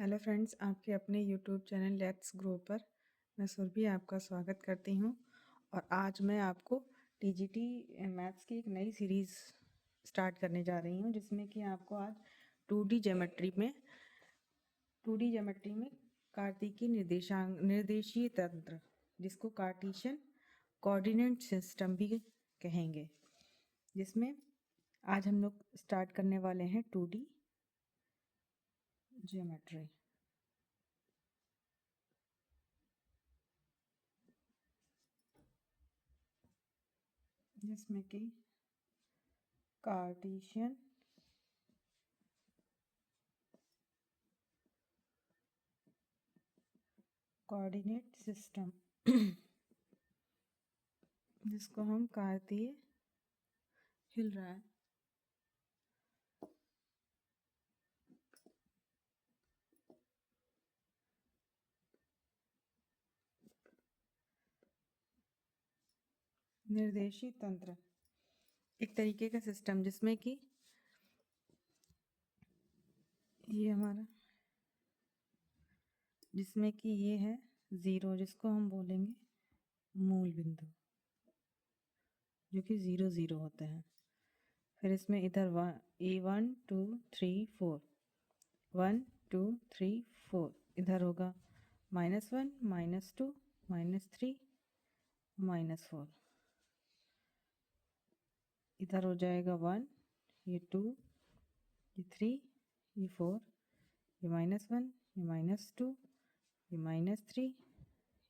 Hello friends, आपके अपने YouTube channel let's grow पर मैं सुरभि आपका स्वागत करती हूं। और आज मैं आपको टीजीटी मैथ्स की एक नई सीरीज़ स्टार्ट करने जा रही हूं, जिसमें कि आपको आज 2D ज्योमेट्री में कार्तिकी निर्देशीय तंत्र, जिसको कार्टेशियन कोऑर्डिनेट सिस्टम भी कहेंगे, जिसमें आज हम लोग स्टार्ट करने वाले हैं 2D ज्योमेट्री। जिसमें कि कार्टेशियन कोऑर्डिनेट सिस्टम जिसको हम कार्तीय हिल रहा है निर्देशी तंत्र, एक तरीके का सिस्टम जिसमें कि ये हमारा जिसमें कि ये है ज़ीरो, जिसको हम बोलेंगे मूल बिंदु, जो कि 0 0 होते हैं। फिर इसमें इधर A1 2 3 4 1 2 3 4 इधर होगा -1 -2 -3 -4, इधर हो जाएगा 1, ये 2, ये 3, ये 4, ये -1, ये -2, ये -3,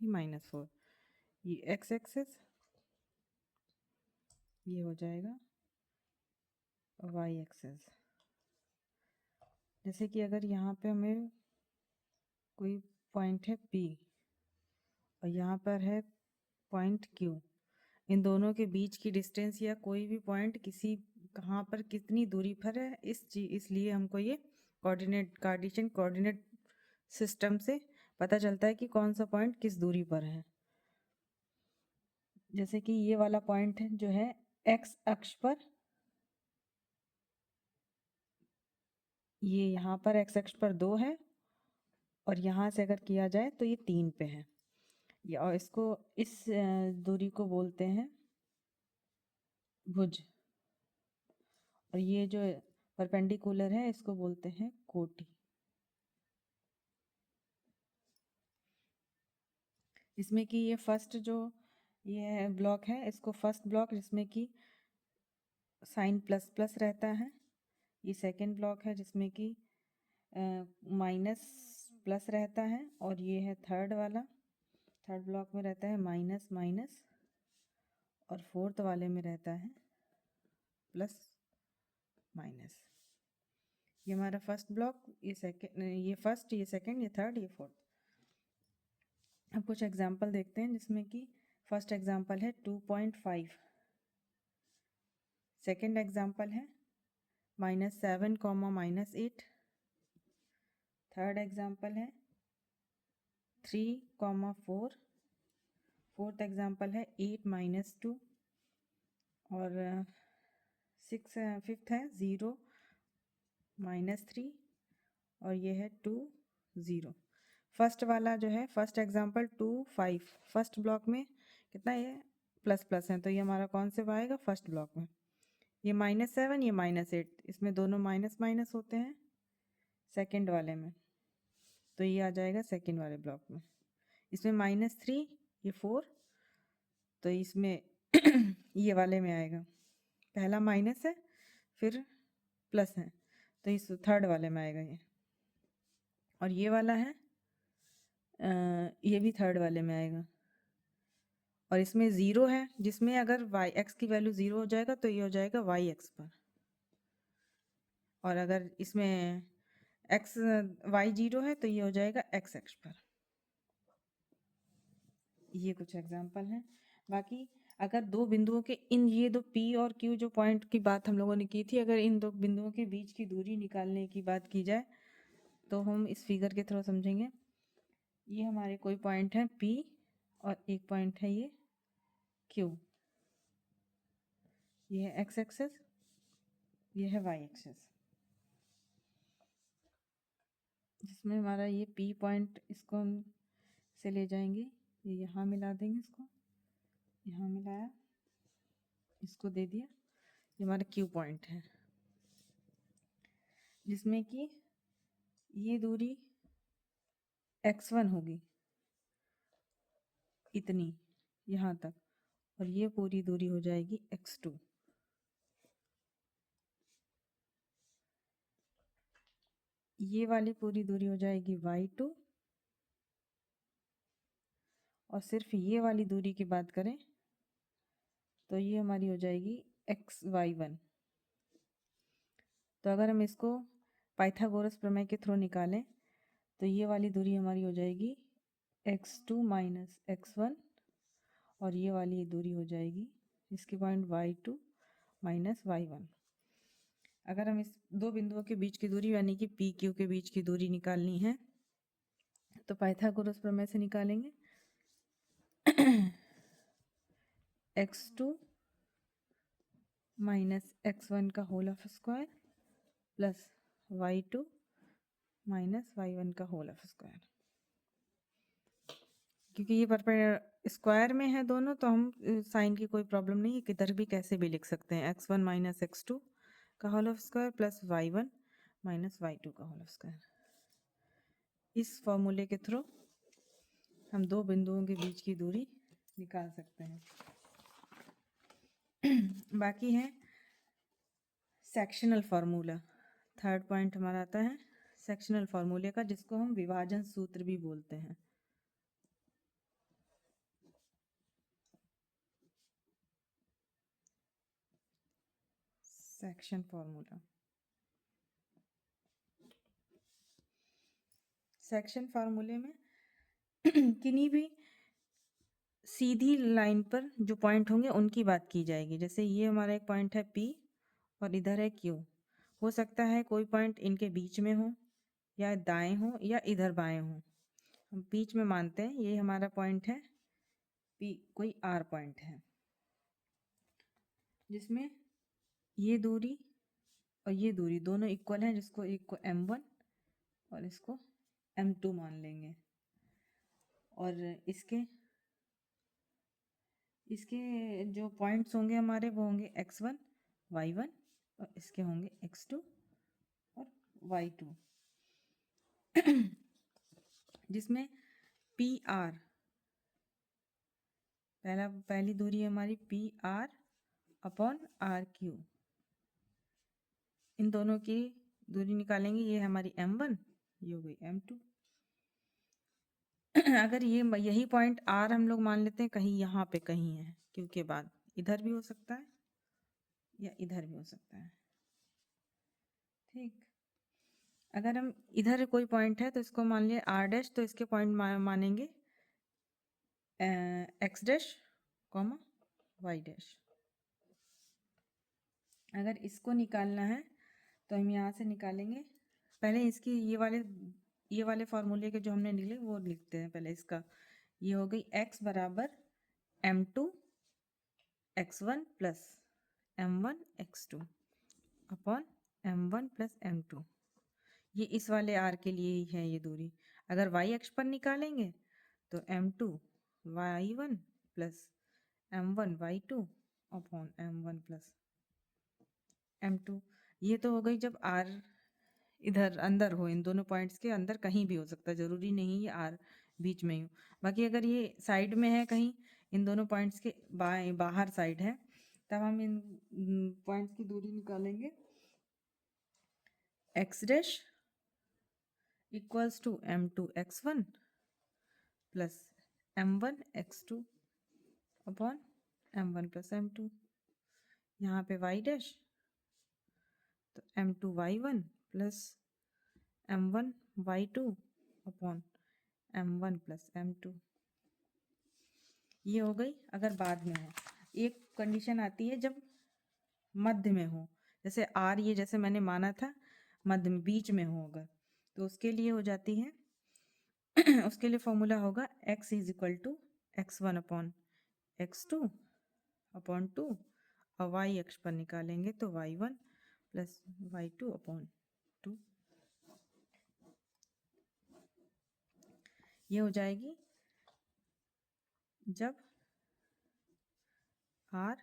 ये -4, ये x एक्सेस, ये हो जाएगा y एक्सेस। जैसे कि अगर यहाँ पे हमें कोई पॉइंट है P और यहाँ पर है पॉइंट Q, इन दोनों के बीच की डिस्टेंस या कोई भी पॉइंट किसी कहाँ पर कितनी दूरी पर है, इसलिए हमको ये कार्टेशियन कोऑर्डिनेट सिस्टम से पता चलता है कि कौन सा पॉइंट किस दूरी पर है। जैसे कि ये वाला पॉइंट है जो है x अक्ष पर, ये यहाँ पर x अक्ष पर 2 है और यहाँ से अगर किया जाए तो ये 3 पे है। और इसको इस दूरी को बोलते हैं भुज, और ये जो परपेंडिकुलर है इसको बोलते हैं कोटि। इसमें कि ये फर्स्ट जो ये ब्लॉक है, इसको फर्स्ट ब्लॉक जिसमें कि साइन प्लस प्लस रहता है, ये सेकंड ब्लॉक है जिसमें कि माइनस प्लस रहता है, और ये है थर्ड ब्लॉक में रहता है माइनस माइनस, और फोर्थ वाले में रहता है प्लस माइनस। ये हमारा फर्स्ट ब्लॉक, ये सेकंड, ये फर्स्ट, ये सेकंड, ये थर्ड, ये फोर्थ। अब कुछ एग्जांपल देखते हैं, जिसमें कि फर्स्ट एग्जांपल है 2.5, सेकंड एग्जांपल है -7, -8, थर्ड एग्जांपल है 3, 4, फोर्थ एग्जांपल है 8 -2, और फिफ्थ है 0 -3, और ये है 2 0। फर्स्ट वाला जो है फर्स्ट एग्जांपल 2 5, फर्स्ट ब्लॉक में कितना ये प्लस प्लस है, तो ये हमारा कौन से आएगा फर्स्ट ब्लॉक में। ये -7, ये -8, इसमें दोनों माइनस माइनस होते हैं सेकंड वाले में, तो ये आ जाएगा सेकंड वाले ब्लॉक में। इसमें -3, ये 4, तो इसमें ये वाले में आएगा। पहला माइनस है फिर प्लस है, तो इस थर्ड वाले में आएगा ये। और ये वाला है ये भी थर्ड वाले में आएगा। और इसमें 0 है, जिसमें अगर x की वैल्यू 0 हो जाएगा तो ये हो जाएगा y एक्स पर, और अगर इसमें y 0 है तो ये हो जाएगा x एक्स पर। ये कुछ एग्जांपल हैं। बाकी अगर दो बिंदुओं के ये दो P और Q जो पॉइंट की बात हम लोगों ने की थी, अगर इन दो बिंदुओं के बीच की दूरी निकालने की बात की जाए तो हम इस फिगर के थ्रू समझेंगे। ये हमारे कोई पॉइंट है P और एक पॉइंट है ये Q, ये है x एक्सेस, ये है y एक्सेस। जिसमें हमारा ये P पॉइंट, इसको हम से ले जाएंगे, ये यहाँ मिला देंगे, इसको यहाँ मिलाया, इसको दे दिया, ये हमारा Q पॉइंट है, जिसमें कि ये दूरी x1 होगी इतनी यहाँ तक, और ये पूरी दूरी हो जाएगी x2। ये वाली पूरी दूरी हो जाएगी y2, और सिर्फ ये वाली दूरी की बात करें तो ये हमारी हो जाएगी xy1। तो अगर हम इसको पाइथागोरस प्रमेय के थ्रू निकालें तो ये वाली दूरी हमारी हो जाएगी x2 माइनस x1, और ये वाली दूरी हो जाएगी इसकी पॉइंट y2 माइनस y1। अगर हम इस दो बिंदुओं के बीच की दूरी यानी कि पी क्यू के बीच की दूरी निकालनी है तो पाइथागोरस प्रमेय से निकालेंगे। x2 माइनस x1 का whole of square plus y2 minus y1 का होल ऑफ स्क्वायर। क्योंकि ये स्क्वायर में है दोनों, तो हम साइन की कोई प्रॉब्लम नहीं है, किधर भी कैसे भी लिख सकते हैं। x1 माइनस x2 का whole of square plus y1 minus y2 का होल ऑफ स्क्वायर। इस फॉर्मूले के थ्रू हम दो बिंदुओं के बीच की दूरी निकाल सकते हैं। बाकी है सेक्शनल फार्मूला। थर्ड पॉइंट हमारा आता है सेक्शनल फार्मूले का, जिसको हम विभाजन सूत्र भी बोलते हैं। सेक्शन फार्मूला, सेक्शन फार्मूले में किन्हीं भी सीधी लाइन पर जो पॉइंट होंगे उनकी बात की जाएगी। जैसे ये हमारा एक पॉइंट है P और इधर है Q। हो सकता है कोई पॉइंट इनके बीच में हो, या दाएं हो, या इधर बाएं हो। हम बीच में मानते हैं ये हमारा पॉइंट है P, कोई R पॉइंट है, जिसमें ये दूरी और ये दूरी दोनों इक्वल हैं, जिसको एक को m1 और इसको m2 मान लेंगे। और इसके जो पॉइंट्स होंगे हमारे वो होंगे x1 y1, और इसके होंगे x2 और y2। जिसमें PR पहली दूरी है हमारी PR अपॉन RQ। इन दोनों की दूरी निकालेंगे, ये हमारी m1, ये हो गई m2। अगर ये यही पॉइंट R हम लोग मान लेते हैं कहीं यहाँ पे कहीं है, क्योंकि बाद इधर भी हो सकता है या इधर भी हो सकता है। ठीक, अगर हम इधर कोई पॉइंट है तो इसको मान लिया R डैश, तो इसके पॉइंट मानेंगे x dash comma y dash. अगर इसको निकालना है तो हम यहाँ से निकालेंगे। पहले इसकी ये वाले फार्मूले के जो हमने निकले वो लिखते हैं पहले। इसका ये हो गई x बराबर m2 x1 plus m1 x2 upon m1 plus m2। ये इस वाले r के लिए ही है ये दूरी। अगर y अक्ष पर निकालेंगे तो m2 y1 plus m1 y2 upon m1 plus m2। ये तो हो गई जब r इधर अंदर हो, इन दोनों पॉइंट्स के अंदर कहीं भी हो सकता है, ज़रूरी नहीं ये r बीच में ही हो। बाकी अगर ये साइड में है कहीं, इन दोनों पॉइंट्स के बाहर साइड है, तब हम इन पॉइंट्स की दूरी निकालेंगे। x dash equals to m2 x1 plus m1 x2 upon m1 plus m2। यहाँ पे y डैश तो m2 y1 plus m1 y2 upon m1 plus m2। ये हो गई अगर बाद में है। एक कंडीशन आती है जब मध्य में हो, जैसे R ये जैसे मैंने माना था मध्य में बीच में हो, अगर तो उसके लिए हो जाती है उसके लिए फॉर्मूला होगा x is equal to x1 upon x2 upon 2, और y अक्ष पर निकालेंगे तो y1 प्लस y2 अपॉन 2। ये हो जाएगी जब R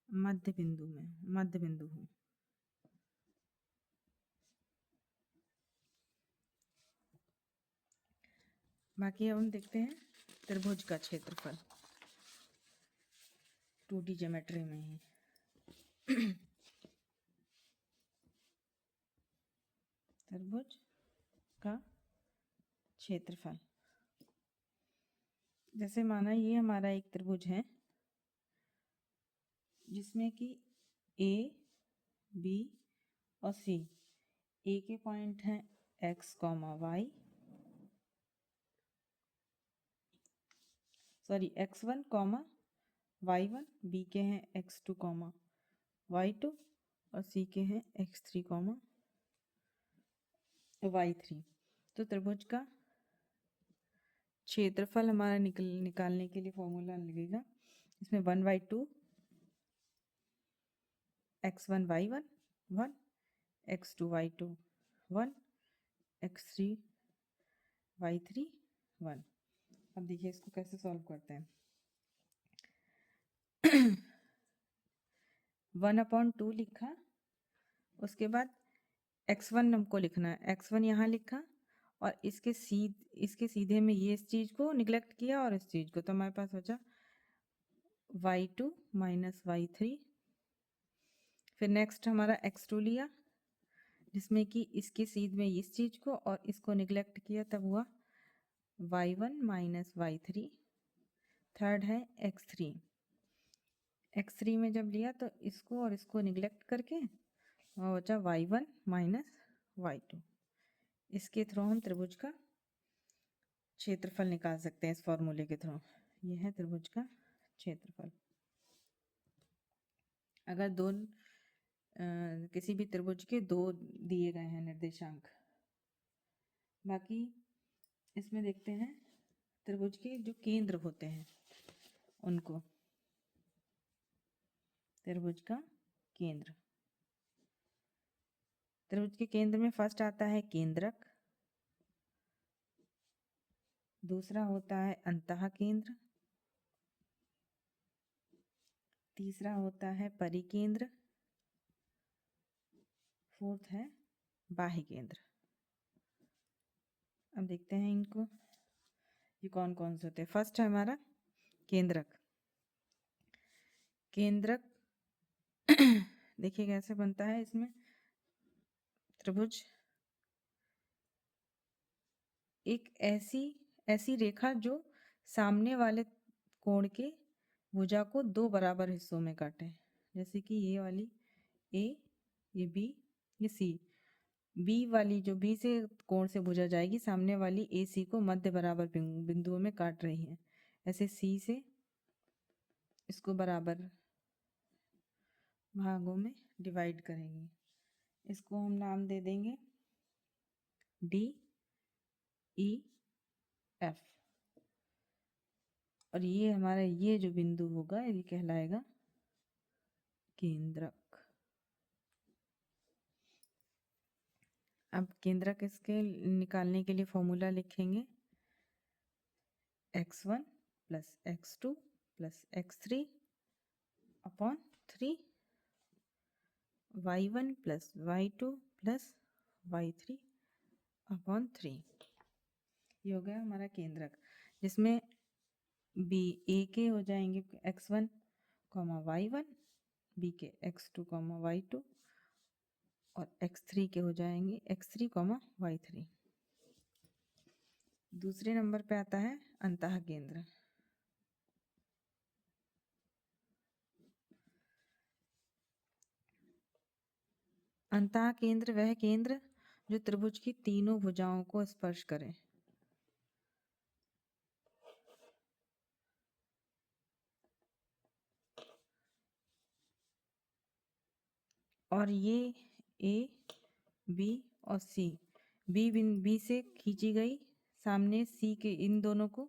मध्य बिंदु हो। बाकी अब हम देखते हैं त्रिभुज का क्षेत्रफल 2D ज्योमेट्री में ही। त्रिभुज का क्षेत्रफल, जैसे माना ये हमारा एक त्रिभुज है जिसमें कि A, B और C, A के पॉइंट हैं x, y, sorry x1, y1, B के हैं x2, y2 और C के हैं x3, y3। तो त्रिभुज का क्षेत्रफल हमारा निकालने के लिए फॉर्मूला लगेगा। इसमें 1/2 x1 y1 1, x2 y2 1, x3 y3 1। अब देखिए इसको कैसे सॉल्व करते हैं। 1/2 लिखा, उसके बाद x1 हमको लिखना है, x1 यहाँ लिखा और इसके सीधे में ये इस चीज़ को निगलेक्ट किया और इस चीज़ को, तो हमारे पास बचा y2 माइनस y3। फिर नेक्स्ट हमारा x2 लिया जिसमें कि इसके सीध में इस चीज़ को और इसको निगलेक्ट किया, तब हुआ y1 माइनस y3। थर्ड है x3, x3 में जब लिया तो इसको और इसको निगलेक्ट करके बचा y1 माइनस y2। इसके थ्रू हम त्रिभुज का क्षेत्रफल निकाल सकते हैं इस फॉर्मूले के थ्रू। यह है त्रिभुज का क्षेत्रफल। अगर किसी भी त्रिभुज के दो दिए गए हैं निर्देशांक। बाकी इसमें देखते हैं त्रिभुज के जो केंद्र होते हैं उनको। त्रिभुज का केंद्र, त्रिभुज के केंद्र में फर्स्ट आता है केंद्रक, दूसरा होता है अंतः केंद्र, तीसरा होता है परिकेंद्र, फोर्थ है बाह्य केंद्र। अब देखते हैं इनको, ये कौन कौन से होते हैं। फर्स्ट है हमारा केंद्रक। केंद्रक देखिए कैसे बनता है। इसमें त्रिभुज एक ऐसी रेखा जो सामने वाले कोण के भुजा को दो बराबर हिस्सों में काटे, जैसे कि ये वाली ए, ये बी, ये सी। बी वाली जो बी से कोण से भुजा जाएगी, सामने वाली ए सी को मध्य बराबर बिंदुओं में काट रही है। ऐसे सी से इसको बराबर भागों में डिवाइड करेंगे। इसको हम नाम दे देंगे डी ई एफ, और ये हमारा ये जो बिंदु होगा ये कहलाएगा केंद्रक। अब केंद्रक इसके निकालने के लिए फॉर्मूला लिखेंगे x1 plus x2 plus x3 upon 3, y1 plus y2 plus y3 upon 3। ये हो गया हमारा केंद्रक, जिसमें बी ए के हो जाएंगे x1 y1, बी के x2 y2 और x3 के हो जाएंगे x3 y3। दूसरे नंबर पे आता है अंतः केंद्र। अंतः केंद्र वह केंद्र जो त्रिभुज की तीनों भुजाओं को स्पर्श करे। और ये ए, बी और सी, बी से खींची गई सामने सी के इन दोनों को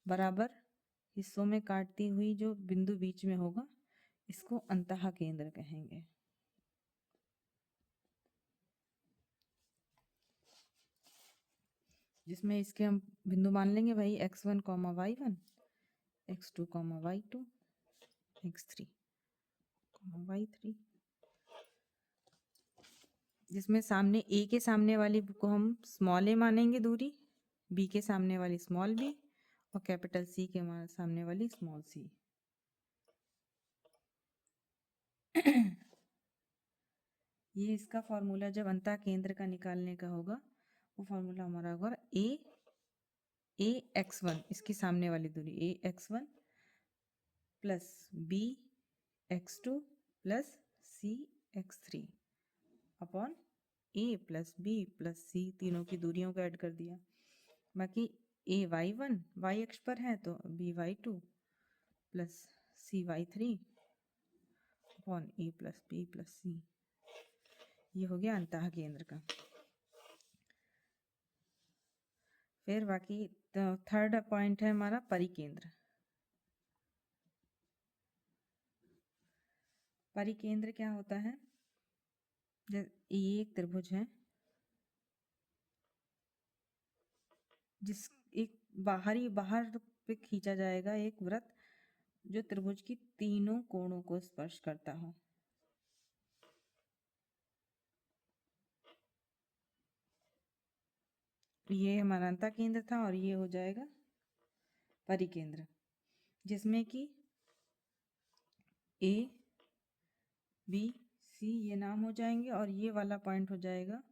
बराबर हिस्सों में काटती हुई जो बिंदु बीच में होगा, इसको अंतः केंद्र कहेंगे। जिसमें इसके हम बिंदु मान लेंगे भाई x1 comma y1, x2 comma y2, x3 comma y3, जिसमें सामने a के सामने वाली को हम स्मॉल a मानेंगे दूरी, b के सामने वाली स्मॉल b और कैपिटल C के सामने वाली स्मॉल c। ये इसका फॉर्मूला जब अंतः केंद्र का निकालने का होगा, वो फॉर्मूला हमारा होगा a x1, इसकी सामने वाली दूरी a x1 plus b x2 plus c x3 upon a plus b plus c, तीनों की दूरियों को ऐड कर दिया। बाकी a y1 y अक्ष पर है तो b y2 plus c y3 upon a plus b plus c। ये हो गया अंतः केंद्र का। फिर बाकी थर्ड पॉइंट है हमारा परिकेंद्र। परिकेंद्र क्या होता है? ये एक त्रिभुज है जिस एक बाहर पे खींचा जाएगा एक वृत्त जो त्रिभुज की तीनों कोणों को स्पर्श करता हो। ये हमारा अंतः केंद्र था और ये हो जाएगा परिकेंद्र, जिसमें कि ए बी सी ये नाम हो जाएंगे और ये वाला पॉइंट हो जाएगा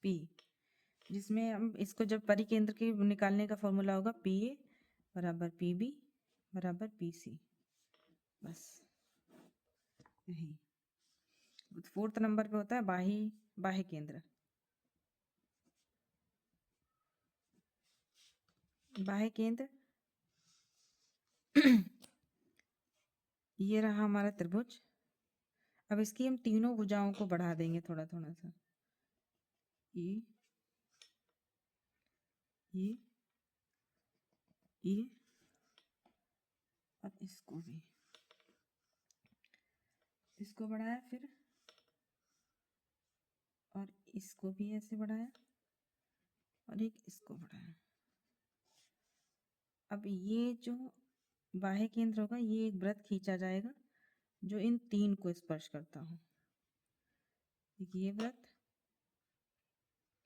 पी, जिसमें हम इसको जब परिकेंद्र के निकालने का फॉर्मूला होगा पी ए बराबर पी बी बराबर पी सी। बस यही। फोर्थ नंबर पे होता है बाह्य केंद्र। बाह्य केंद्र ये रहा हमारा त्रिभुज। अब इसकी हम तीनों भुजाओं को बढ़ा देंगे थोड़ा थोड़ा सा, ये और इसको बढ़ाया, फिर और इसको भी ऐसे बढ़ाया और एक इसको बढ़ाया। अब ये जो बाह्य केंद्र होगा ये एक वृत्त खींचा जाएगा जो इन तीन को स्पर्श करता हो। एक ये वृत्त,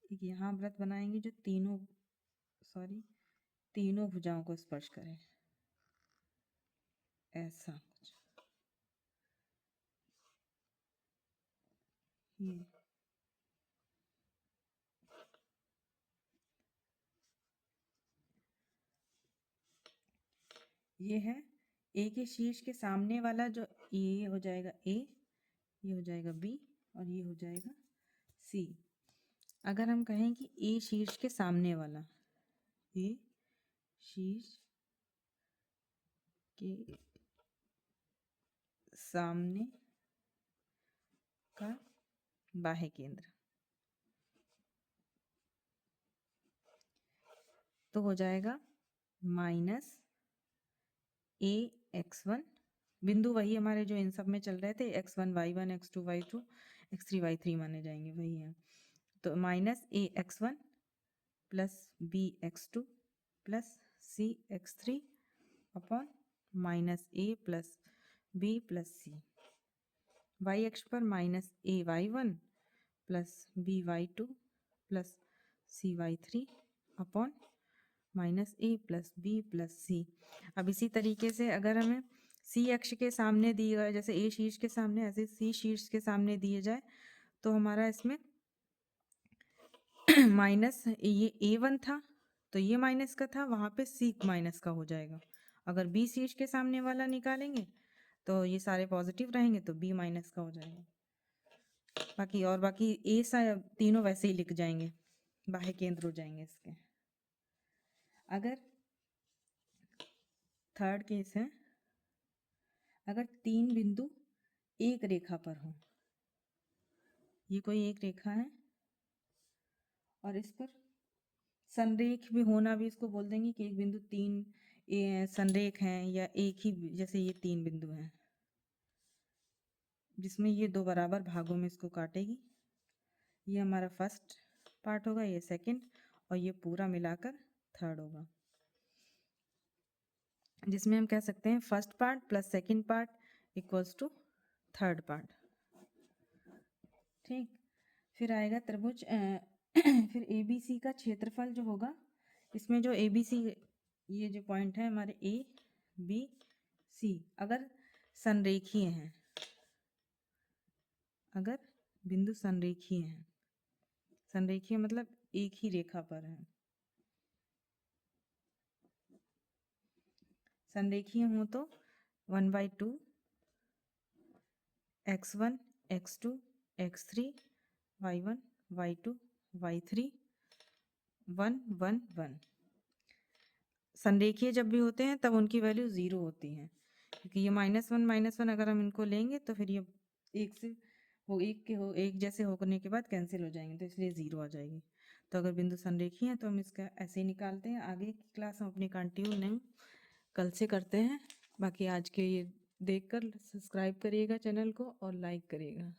एक यहाँ वृत्त बनाएंगे जो तीनों भुजाओं को स्पर्श करे, ऐसा कुछ। ये है ए के शीर्ष के सामने वाला जो ये हो जाएगा ए, ये हो जाएगा बी और ये हो जाएगा सी। अगर हम कहें कि ए शीर्ष के सामने वाला, ए शीर्ष के सामने का बाह्य केंद्र, तो हो जाएगा माइनस ए x1, बिंदु वही हमारे जो इन सब में चल रहे थे, x1 y1 x2 y2 x3 y3 माने जाएंगे, वही है। तो minus A x1 plus B x2 plus C x3 upon minus A plus B plus C. Y अक्ष पर minus A y1 plus B y2 plus C y3 upon minus A plus B plus C. अब इसी तरीके से अगर हमें सी अक्ष के सामने दिए गए, जैसे ए शीर्ष के सामने ऐसे सी शीर्ष के सामने दिए जाए, तो हमारा इसमें माइनस ये A1 था तो ये माइनस का था, वहाँ पे सी माइनस का हो जाएगा। अगर बी शीर्ष के सामने वाला निकालेंगे तो ये सारे पॉजिटिव रहेंगे तो बी माइनस का हो जाएगा। बाकी ए सा तीनों वैसे ही लिख जाएंगे, बाह्य केंद्र हो जाएंगे इसके। अगर थर्ड केस है, अगर तीन बिंदु एक रेखा पर हो, ये कोई एक रेखा है और इस पर संरेख भी होना भी इसको बोल देंगे कि एक बिंदु तीन संरेख हैं, या एक ही, जैसे ये तीन बिंदु हैं जिसमें ये दो बराबर भागों में इसको काटेगी। ये हमारा फर्स्ट पार्ट होगा, ये सेकंड, और ये पूरा मिलाकर थर्ड होगा, जिसमें हम कह सकते हैं first part plus second part equals to third part. ठीक, फिर आएगा त्रिभुज फिर ए बी सी का क्षेत्रफल जो होगा, इसमें जो ए बी सी ये जो पॉइंट है हमारे ए बी सी अगर संरेखीय हैं, अगर बिंदु संरेखीय हैं, संरेखीय मतलब एक ही रेखा पर है, संरेखीय हो तो 1/2 x1 x2 x3 y1 y2 y3 1 1 1। संरेखीय जब भी होते हैं तब उनकी वैल्यू 0 होती है, क्योंकि ये -1 अगर हम इनको लेंगे तो फिर ये एक जैसे होने के बाद कैंसिल हो जाएंगे, तो इसलिए 0 आ जाएगी। तो अगर बिंदु संरेखीय है तो हम इसका ऐसे ही निकालते हैं। आगे की क्लास हम अपनी कंटिन्यू कल से करते हैं। बाकी आज के ये देखकर सब्सक्राइब करिएगा चैनल को और लाइक करिएगा।